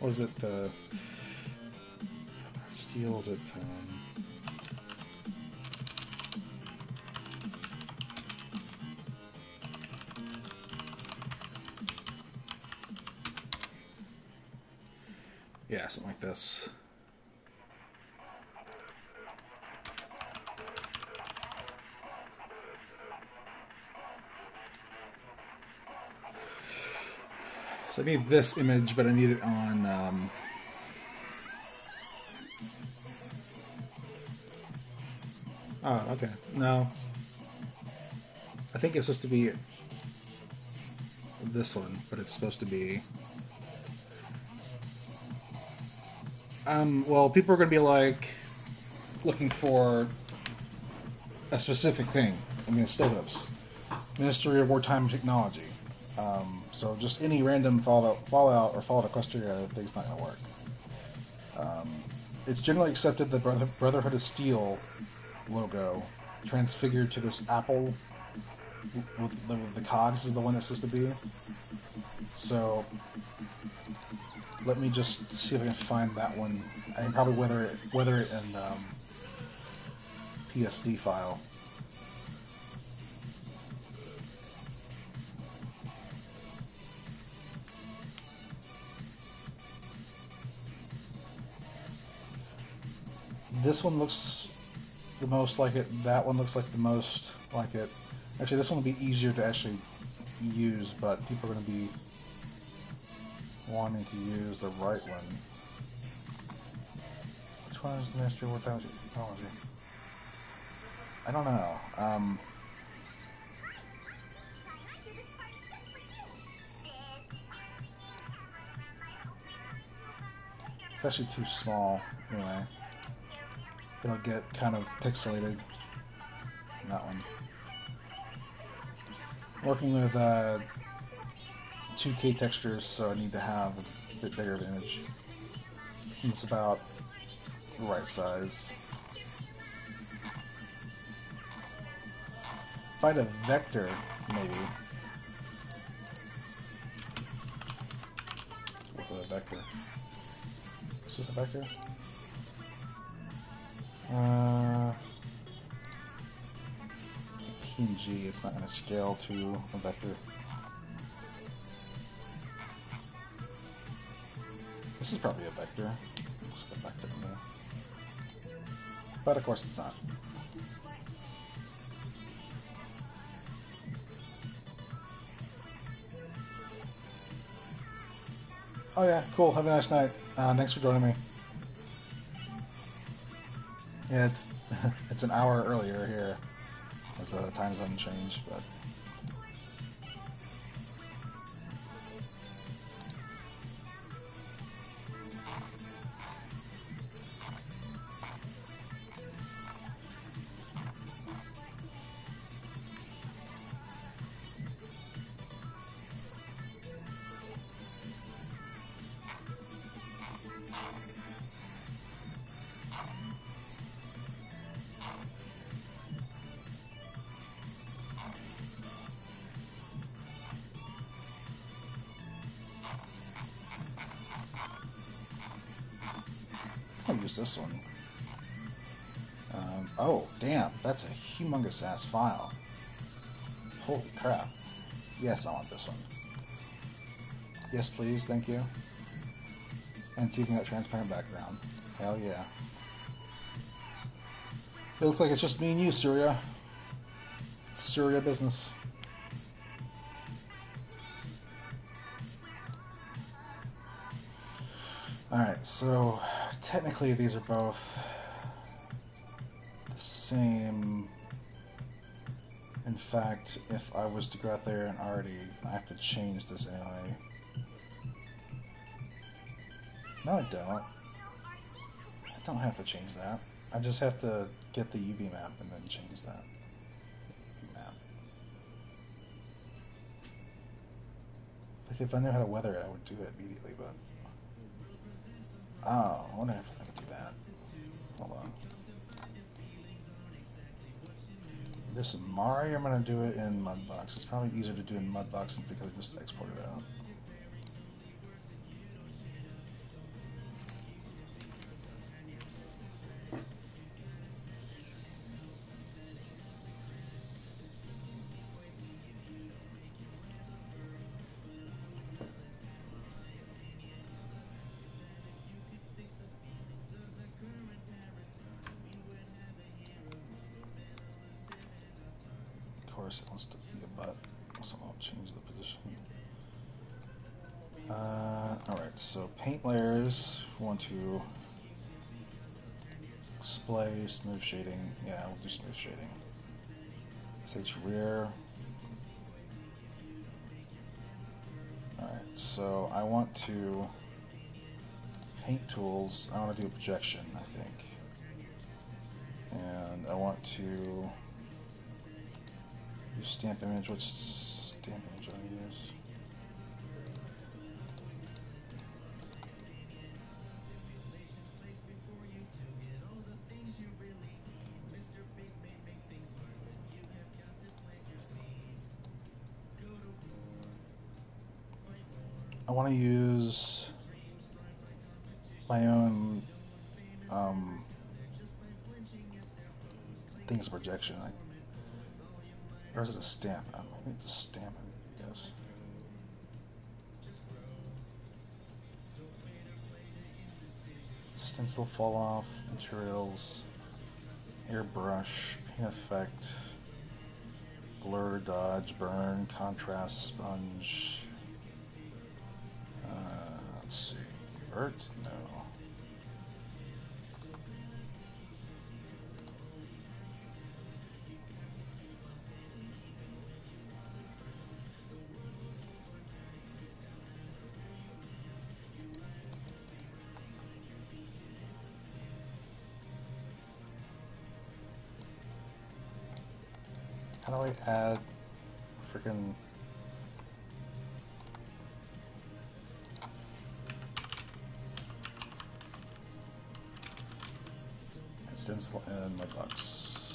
Was it steals it? Yeah, something like this. So I need this image, but I need it on oh, okay. No. I think it's supposed to be this one, but it's supposed to be well, people are going to be like looking for a specific thing. I mean, still-ifs. Ministry of Wartime Technology. So just any random Fallout or Fallout Equestria thing's not going to work. It's generally accepted the Brotherhood of Steel logo transfigured to this apple with the cogs is the one that's supposed to be. So let me just see if I can find that one. I can probably weather it in PSD file. This one looks the most like it. That one looks like the most like it. Actually, this one will be easier to actually use, but people are going to be wanting to use the right one. Which one is the Ministry of Wartime Technology? I don't know. It's actually too small, anyway. It'll get kind of pixelated. That one. Working with 2K textures, so I need to have a bit bigger of an image. It's about the right size. Find a vector, maybe. Work with a vector. Is this a vector? It's a PNG, it's not going to scale to a vector. This is probably a vector. Looks like a vector to me. But of course it's not. Oh yeah, cool. Have a nice night. Thanks for joining me. Yeah, it's an hour earlier here. There's a time zone change, but I'll use this one. Oh, damn, that's a humongous ass file. Holy crap. Yes, I want this one. Yes, please, thank you. And see if we got transparent background. Hell yeah. It looks like it's just me and you, Surya. It's Surya business. Alright, so technically these are both the same. In fact, if I was to go out there and already, I have to change this anyway. No, I don't. I don't have to change that. I just have to get the UV map and then change that map. Like if I knew how to weather it, I would do it immediately, but... Oh, I wonder if I could do that. Hold on. This is Mari, I'm going to do it in Mudbox. It's probably easier to do in Mudbox because I just exported it out. course it wants to be a butt, so I'll change the position. Alright, so paint layers, we want to display, smooth shading. Yeah, we'll do smooth shading. SH rear. Alright, so I want to paint tools. I want to do a projection, I think. And I want to do stamp image. Which stamp image do I use? I want to use my own things of projection. Or is it a stamp? Maybe it's a stamp, I guess. Stencil fall off, materials, airbrush, paint effect, blur, dodge, burn, contrast, sponge. Let's see. Vert? No. How do I add freaking stencil in my box?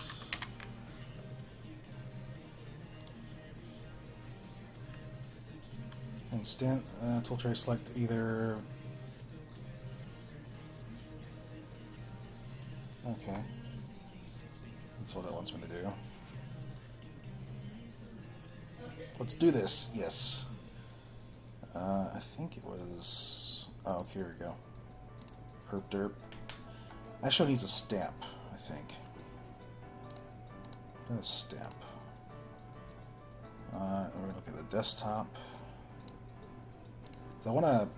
And tool tray select either. Okay, that's what it wants me to do. Let's do this. Yes. I think it was. Oh, here we go. Herp derp. Actually, it needs a stamp, I think. A stamp. We're gonna look at the desktop. So I want to.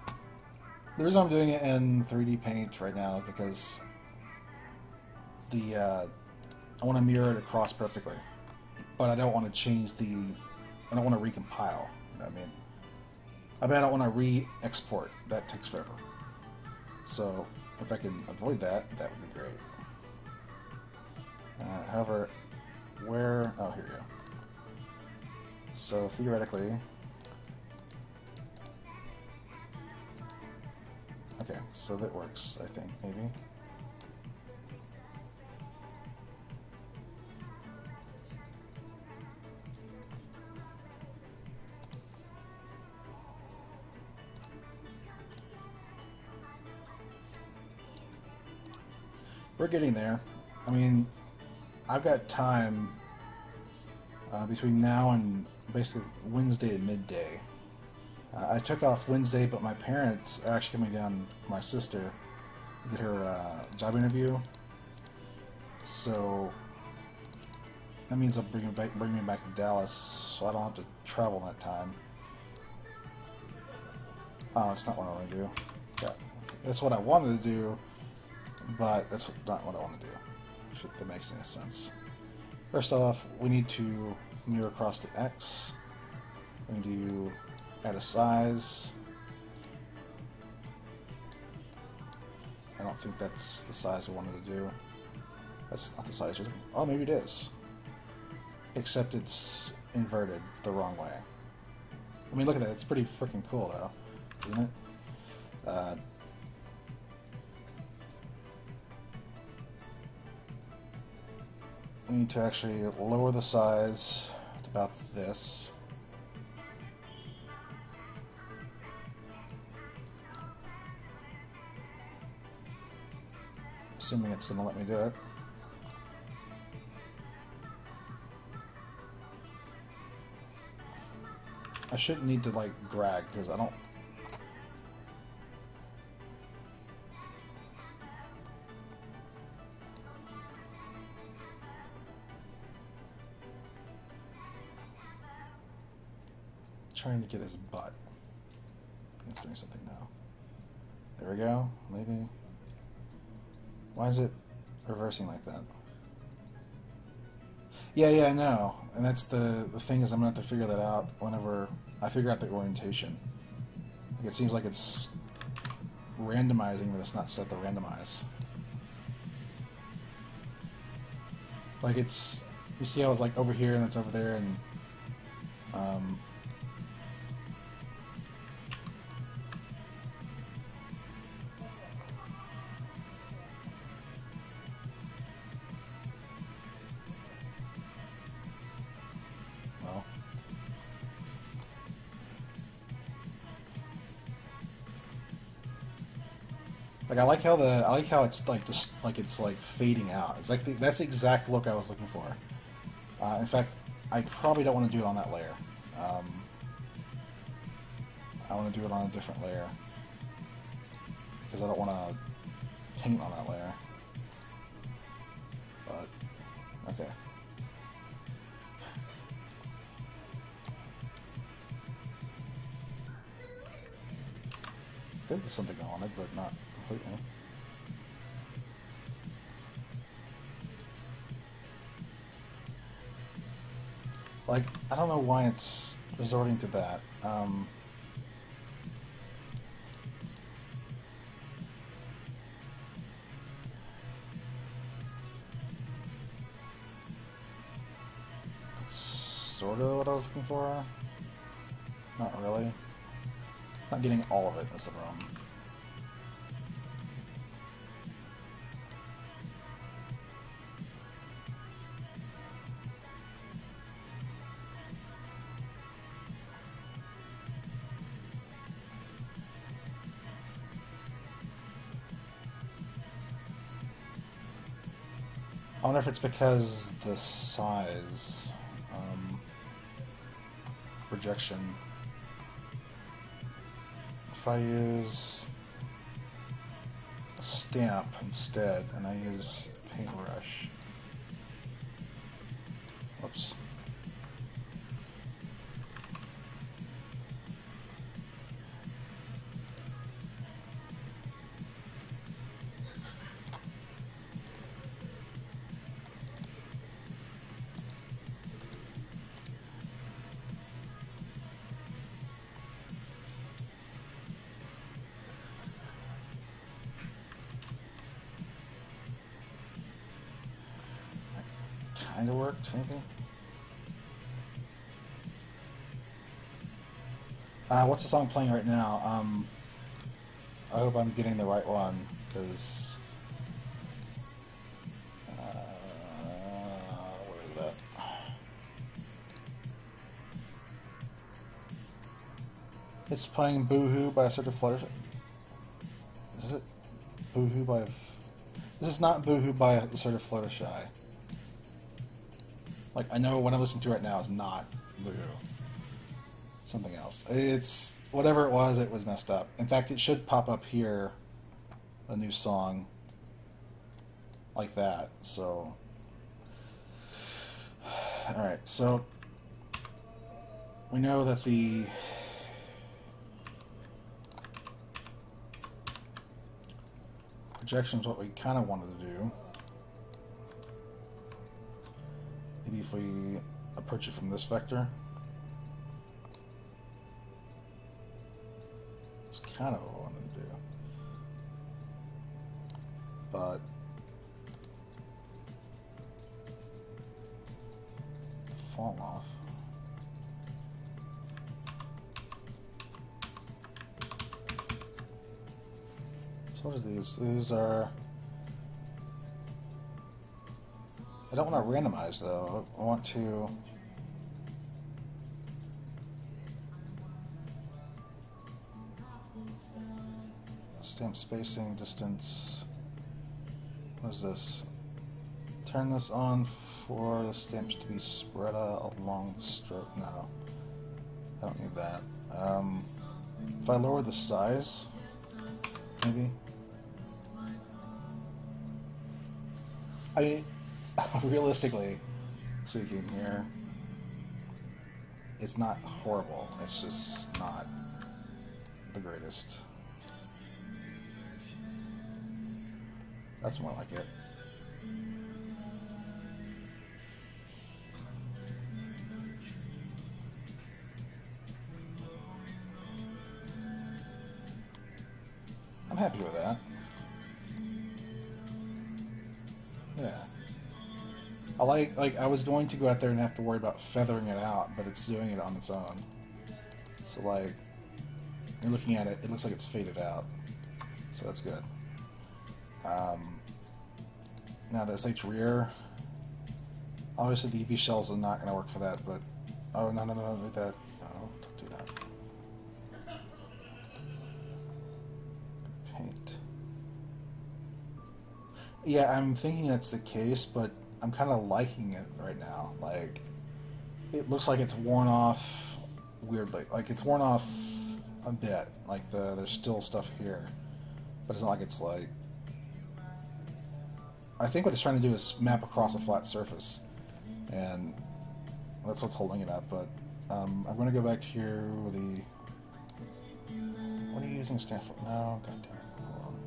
The reason I'm doing it in 3D Paint right now is because I want to mirror it across perfectly, but I don't want to change the. I don't want to recompile. You know what I mean? I don't want to re-export. That takes forever. So if I can avoid that, that would be great. However, where... Oh, here we go. So theoretically... Okay, so that works, I think, maybe. We're getting there. I mean, I've got time between now and basically Wednesday at midday. I took off Wednesday, but my parents are actually coming down with my sister to get her job interview. So that means I'll bring me back to Dallas, so I don't have to travel that time. Oh, that's not what I want to do. Yeah, that's what I wanted to do. But that's not what I want to do, if that makes any sense. First off, we need to mirror across the X. We need to add a size. I don't think that's the size we wanted to do. That's not the size. Oh, maybe it is. Except it's inverted the wrong way. I mean, look at that. It's pretty freaking cool, though, isn't it? We need to actually lower the size to about this. Assuming it's going to let me do it. I shouldn't need to like drag because I don't. trying to get his butt. It's doing something now. There we go. Maybe. Why is it reversing like that? Yeah, I know. And that's the thing is I'm going to have to figure that out whenever I figure out the orientation. Like it seems like it's randomizing, but it's not set to randomize. Like it's, you see how it's like over here and it's over there, and well, like I like how it's like just like it's like fading out. It's like that's the exact look I was looking for. In fact, I probably don't want to do it on that layer. I want to do it on a different layer because I don't want to paint on that layer. But okay. I think there's something on it, but not completely. Like, I don't know why it's resorting to that. That's sort of what I was looking for. Not really. It's not getting all of it, that's the problem. I wonder if it's because the size, projection. If I use a stamp instead, and I use paintbrush. Whoops. Kinda worked, maybe? What's the song playing right now? I hope I'm getting the right one, because... where is that? It's playing Boohoo by Assertive Fluttershy. Is it? Boohoo by... This is not Boohoo by Assertive Fluttershy. Like, I know what I'm listening to right now is not Boohoo. Something else. It's... Whatever it was messed up. In fact, it should pop up here, a new song, like that, so... Alright, so... We know that the... projection is what we kind of wanted to do. Maybe if we approach it from this vector. It's kind of what I wanted to do. But fall off. So what is these? These are... I don't want to randomize though. I want to... Stamp spacing, distance. What is this? Turn this on for the stamps to be spread out along the stroke. No, I don't need that. If I lower the size, maybe. I realistically speaking here, it's not horrible. It's just not the greatest. That's more like it. I'm happy with that. Yeah. I was going to go out there and have to worry about feathering it out, but it's doing it on its own. So like, you're looking at it, it looks like it's faded out. So that's good. Now the SH rear, obviously the EV shells are not going to work for that, but, oh no, don't do that. No, don't do that. Paint. Yeah, I'm thinking that's the case, but I'm kind of liking it right now. Like, it looks like it's worn off weirdly. Like, it's worn off a bit. Like, there's still stuff here. But it's not like it's like... I think what it's trying to do is map across a flat surface. And that's what's holding it up. But I'm going to go back to the... What are you using stand for? No, god damn it. Hold on.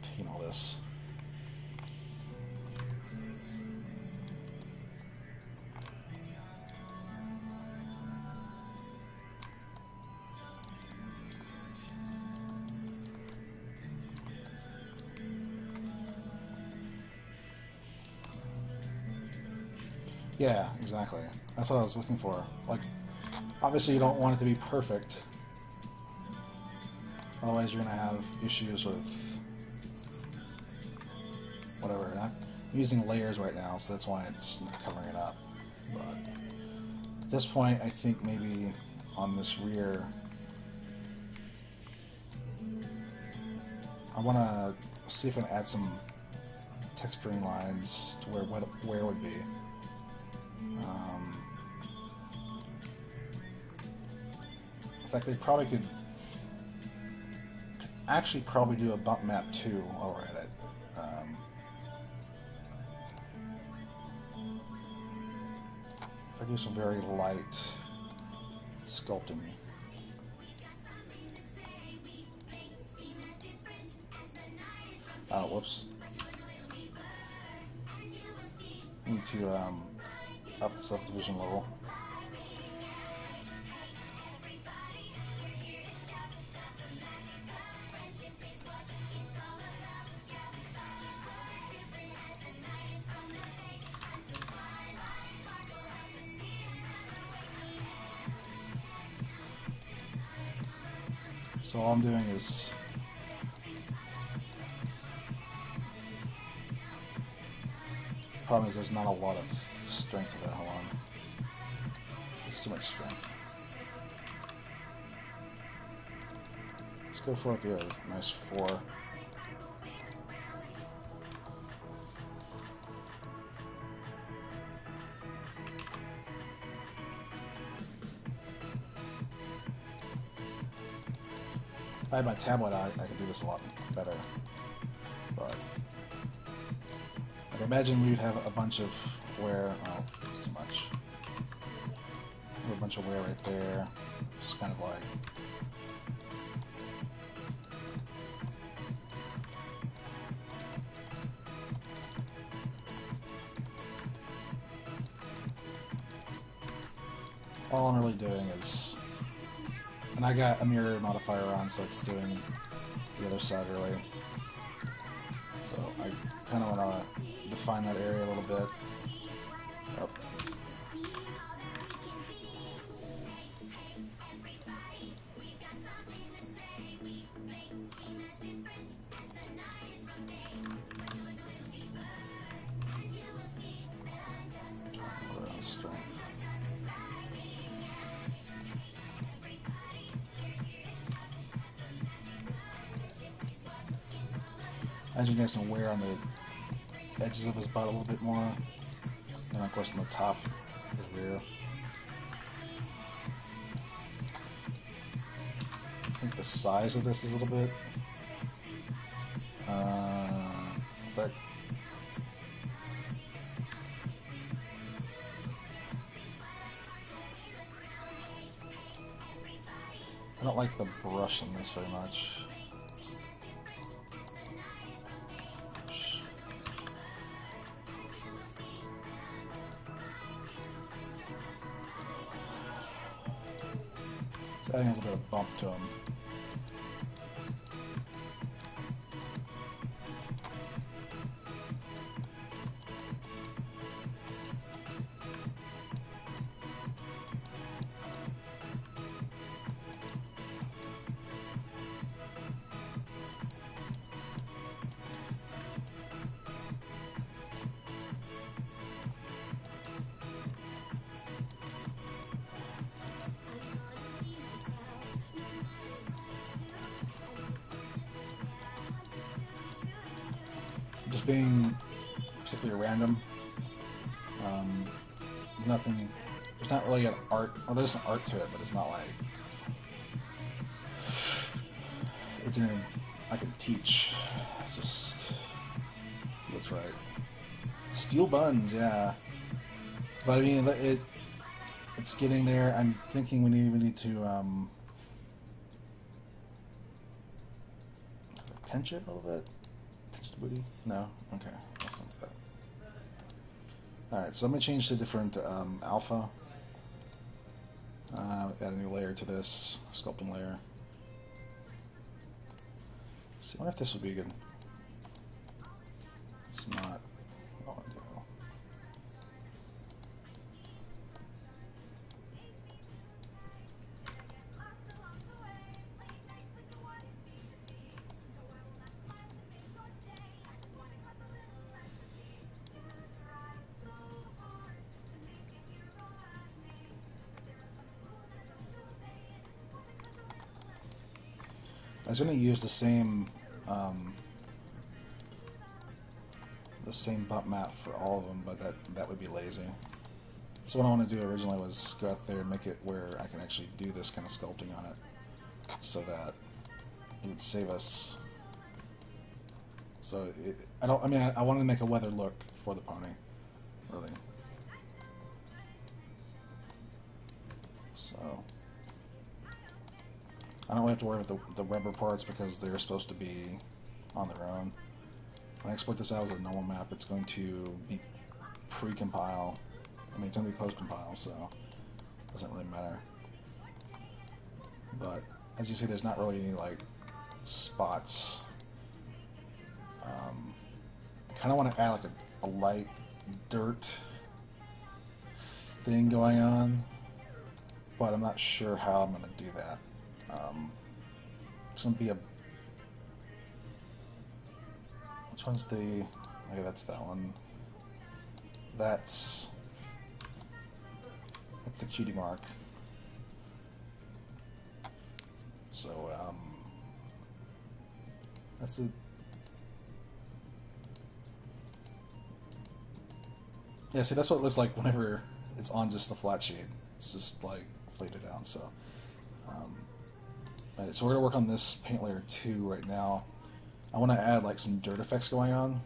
Taking all this. Yeah, exactly. That's what I was looking for. Like, obviously you don't want it to be perfect. Otherwise you're going to have issues with whatever. I'm using layers right now, so that's why it's not covering it up. But at this point, I think maybe on this rear, I want to see if I can add some texturing lines to where would be. In fact, they probably could actually probably do a bump map too while we're at it. If I do some very light sculpting. Oh, whoops. Need to up the subdivision level. So all I'm doing is the problem is there's not a lot of strength to that. Hold on. It's too much strength. Let's go for like a nice 4. If I had my tablet out, I could do this a lot better. But like, imagine we'd have a bunch of wear. Oh, that's too much. A bunch of wear right there. Just kind of like. All I'm really doing is, and I got a mirror modifier on, so it's doing the other side really. So I kind of want to define that area a little bit. Oh. Strength. As you guys can wear on the edges of his butt a little bit more, and of course on the top, the rear. I think the size of this is a little bit But I don't like the brush in this very much. It's adding a little bit of bump to him. Just being particularly random. Nothing. There's not really an art. Well, there's an art to it, but it's not like it's in. I can teach. It's just looks right. Steel buns, yeah. But I mean, it's getting there. I'm thinking we need to pinch it a little bit. Booty? No? Okay, let's not do that. Alright, so I'm going to change to a different alpha. Add a new layer to this, sculpting layer. See, I wonder if this would be good. It's not. What do I want to do? I was going to use the same bump map for all of them, but that would be lazy. So what I want to do originally was go out there and make it where I can actually do this kind of sculpting on it, so that it would save us. So I wanted to make a weather look for the pony, really. So I don't really have to worry about the rubber parts because they're supposed to be on their own. When I export this out as a normal map, it's going to be pre-compile. I mean, it's going to be post-compile, so it doesn't really matter. But as you see, there's not really any like spots. I kind of want to add like a light dirt thing going on, but I'm not sure how I'm going to do that. It's going to be a... Which one's the... Okay, that's that one. That's the cutie mark. So, that's the... Yeah, see, that's what it looks like whenever it's on just the flat sheet. It's just, like, faded out, so... Alright, so we're going to work on this paint layer 2 right now. I want to add like some dirt effects going on,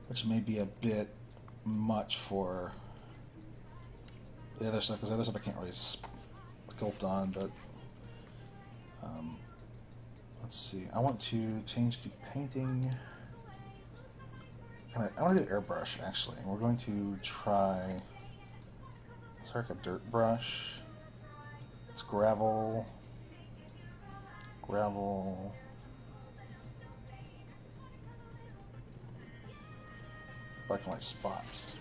which may be a bit much for the other stuff, because the other stuff I can't really sculpt on, but let's see. I want to change to painting. I want to do airbrush, actually. We're going to try, it's like a dirt brush. It's gravel. Black and white spots.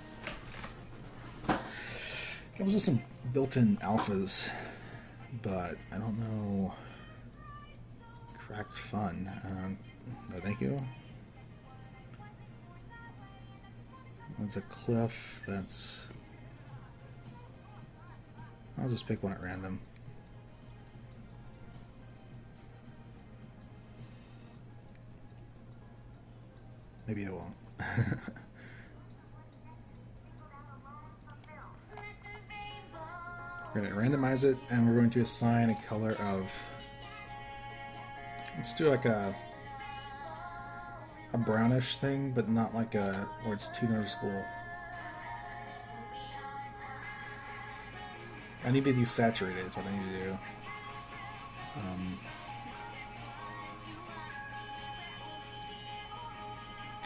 Comes with some built-in alphas, but I don't know. Cracked fun. No, thank you. That's a cliff. That's. I'll just pick one at random. Maybe I won't. We're going to randomize it, and we're going to assign a color of... Let's do like a a brownish thing, but not like a where it's too noticeable. I need to desaturate it, is what I need to do.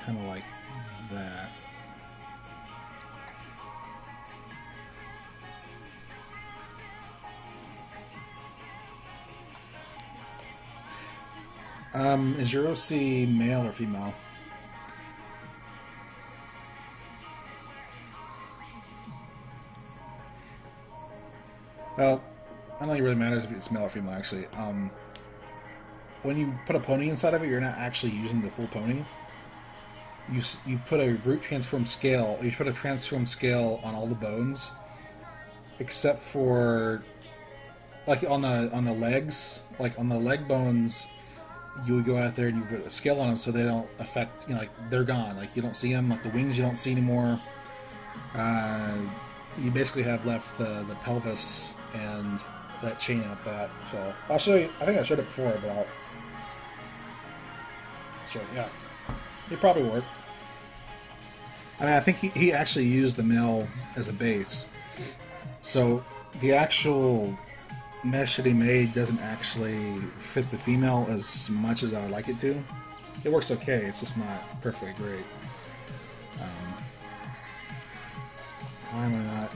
Kind of like that. Is your OC male or female? Well, I don't think it really matters if it's male or female, actually. When you put a pony inside of it, you're not actually using the full pony. You put a root transform scale. You put a transform scale on all the bones, except for like on the legs, like on the leg bones. You would go out there and you put a scale on them so they don't affect. You know, like they're gone. Like you don't see them. Like the wings, you don't see anymore. You basically have left the pelvis and that chain out back. So I'll show you. I think I showed it before, but I'll. So yeah, it probably worked. I mean, I think he actually used the male as a base. So the actual mesh that he made doesn't actually fit the female as much as I would like it to. It works okay, it's just not perfectly great. Why am I not...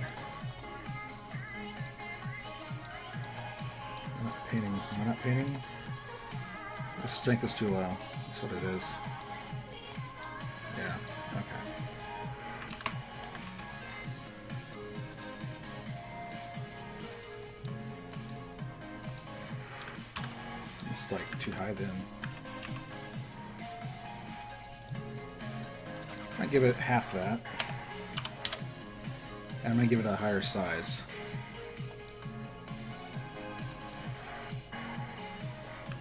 I'm not painting. Am I not painting? The strength is too low. That's what it is. Yeah, okay. It's like too high then. I give it half that. And I'm going to give it a higher size.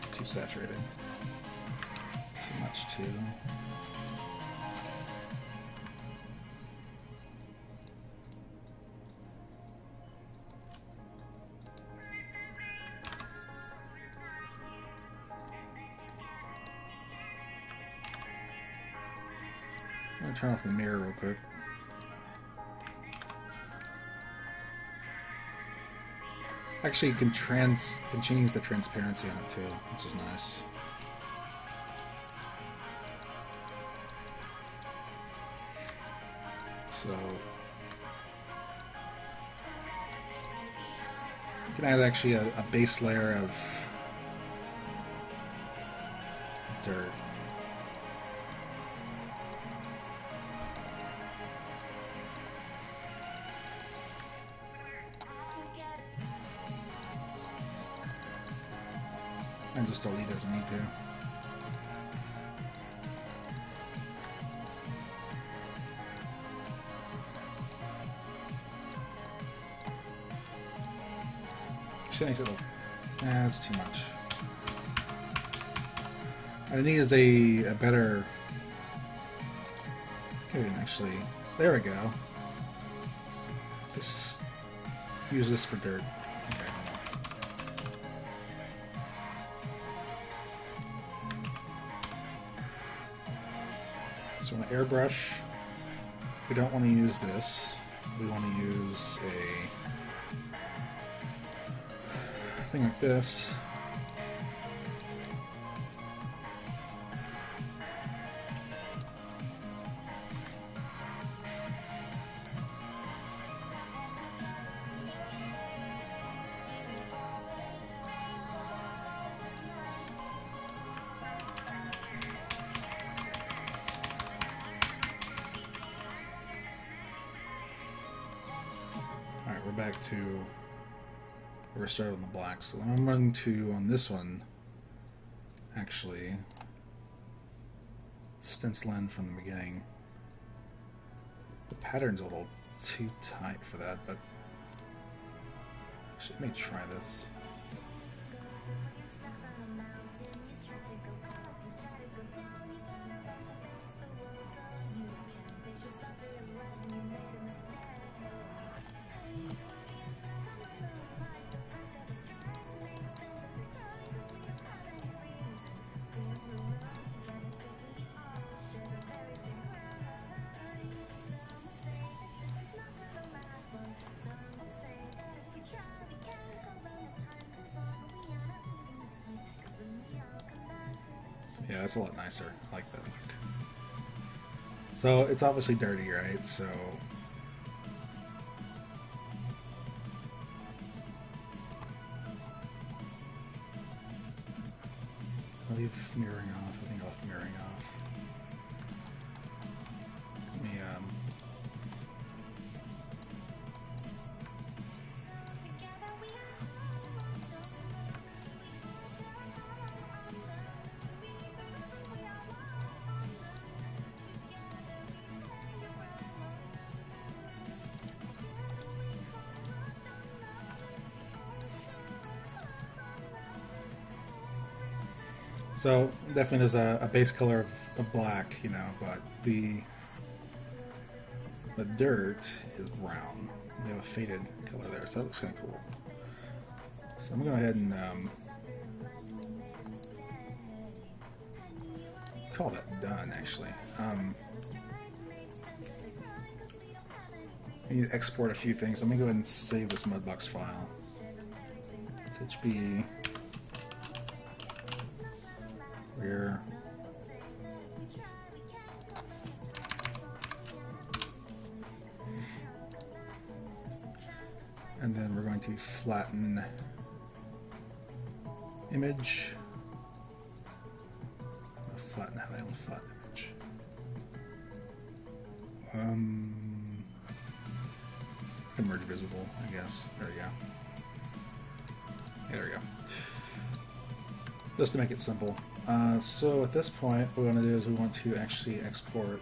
It's too saturated. Too much too. I'm going to turn off the mirror real quick. Actually, you can change the transparency on it too, which is nice. So you can add actually a base layer of dirt. And just delete doesn't need to. Should make it look. That's too much. What I need is a better. Okay, actually, there we go. Just use this for dirt. Okay. So an airbrush, we don't want to use this. We want to use a thing like this. Alright, we're back to where we started on the black. So I'm going to, on this one, actually stencil in from the beginning. The pattern's a little too tight for that, but actually, let me try this. Yeah, that's a lot nicer. I like that look. So it's obviously dirty, right? So I'll leave mirroring off. I think I'll leave mirroring off. Let me So definitely there's a base color of black, you know, but the dirt is brown. We have a faded color there, so that looks kind of cool. So I'm gonna go ahead and call that done. Actually, I need to export a few things. Let me go ahead and save this Mudbox file. It's HB. Rear. And then we're going to flatten image. Flatten, how do I flatten image? Emerge visible, I guess. There we go. There we go. Just to make it simple. So at this point, what we want to do is we want to actually export,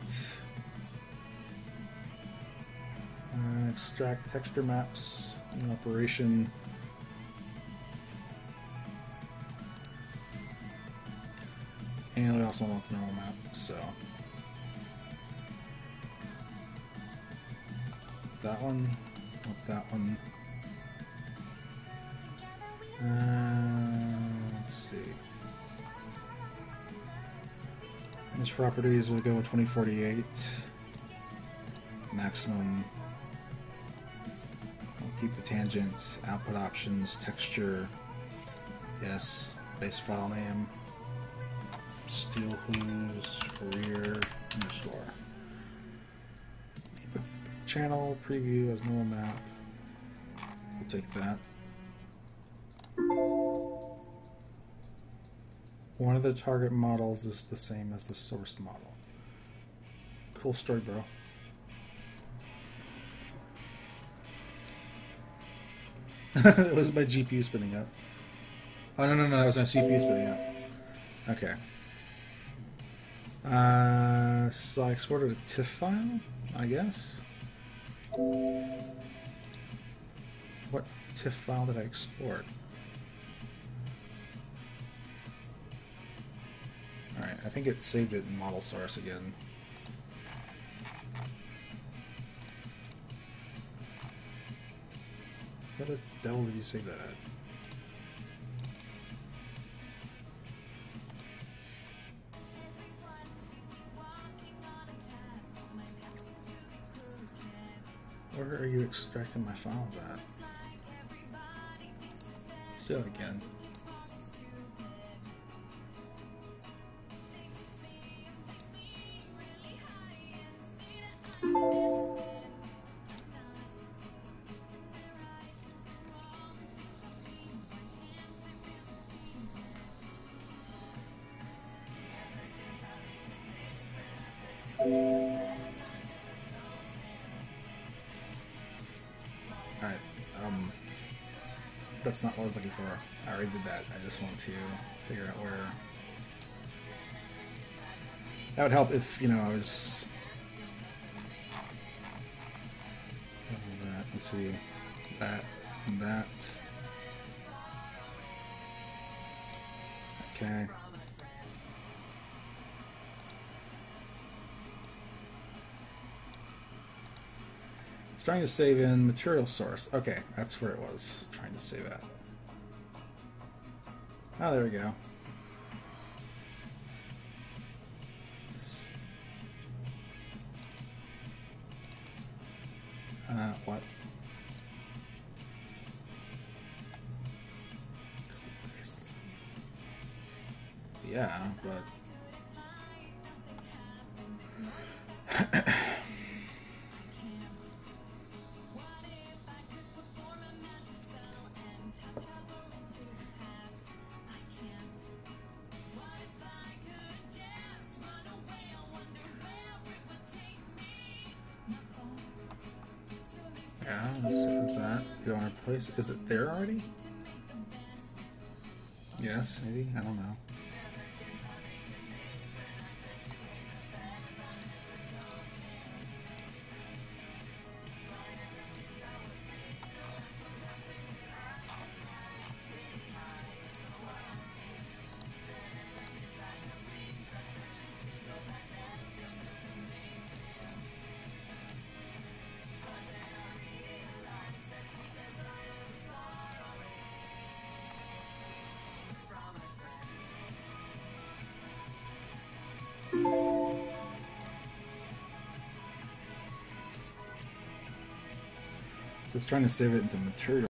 extract texture maps in operation. And we also want the normal map, so that one, want that one. Let's see. Image properties, we'll go with 2048. Maximum. We'll keep the tangents, output options, texture. Yes. Base file name. Steel hooves, rear, underscore. Channel, preview as normal map. We'll take that. One of the target models is the same as the source model. Cool story, bro. It was my GPU spinning up. Oh, no, that was my CPU spinning up. Okay. So I exported a TIFF file, I guess. What TIFF file did I export? Alright, I think it saved it in model source again. Where the devil did you save that at? Where are you extracting my files at? Let's do it again. Alright, that's not what I was looking for. I already did that. I just want to figure out where... That would help if, you know, I was... Let's see, that, and that. Okay. It's trying to save in material source. Okay, that's where it was. Trying to save that. Oh, there we go. What? Yeah, but Yeah, is that go in our place? Is it there already? Yes, maybe? I don't know. So it's trying to save it into material.